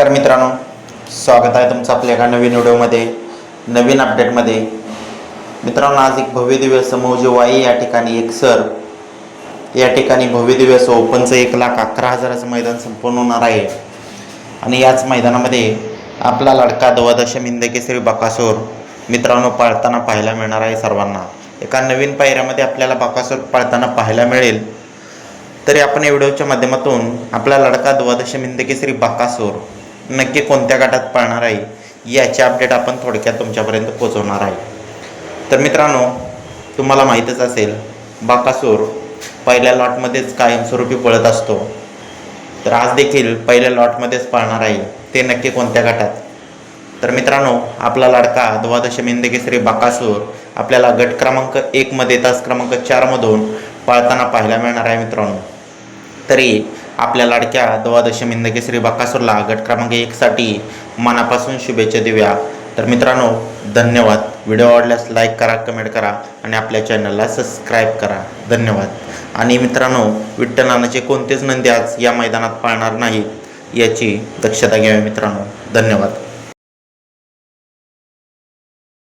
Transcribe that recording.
नमस्कार मित्रांनो, स्वागत आहे तुमचं आपल्या एका नवीन व्हिडिओमध्ये, नवीन अपडेटमध्ये। मित्रांनो, आज एक भव्य दिवस मौजेवाई या ठिकाणी एक सर या ठिकाणी भव्य दिवस ओपनचं 1,11,000चं मैदान संपन्न होणार आहे। आणि याच मैदानामध्ये आपला लाडका द्वादशम हिंदकेसरी बकासूर मित्रांनो पाळताना पाहायला मिळणार आहे। सर्वांना एका नवीन पायऱ्यामध्ये आपल्याला बकासूर पाळताना पाहायला मिळेल। तरी आपण या व्हिडिओच्या माध्यमातून आपला लाडका द्वादशम हिंदकेसरी बकासूर नक्की कोणत्या गटात पळणार आहे याचे अपडेट आपण थोडक्यात तुमच्यापर्यंत पोहोचवणार आहे। तर मित्रांनो, तुम्हाला माहीतच असेल, बकासूर पहिल्या लॉटमध्येच कायमस्वरूपी पळत असतो। तर आज देखील पहिल्या लॉटमध्येच पळणार आहे, ते नक्की कोणत्या गटात? तर मित्रांनो, आपला लाडका द्वादशम हिंदकेसरी बकासूर आपल्याला गट क्रमांक 1 मध्ये तास क्रमांक 4 मधून पळताना पाहायला मिळणार आहे। मित्रांनो, तरी आपल्या लाडक्या द्वादशम हिंदकेसरी बकासूरला गट क्रमांक 1 साठी मनापासून शुभेच्छा देऊया। तर मित्रांनो, धन्यवाद। व्हिडिओ आवडल्यास लाईक करा, कमेंट करा आणि आपल्या चॅनलला सबस्क्राईब करा। धन्यवाद। आणि मित्रांनो, विठ्ठल नानाचे कोणतेच नंदी आज या मैदानात पाळणार नाहीत याची दक्षता घ्यावी मित्रांनो। धन्यवाद।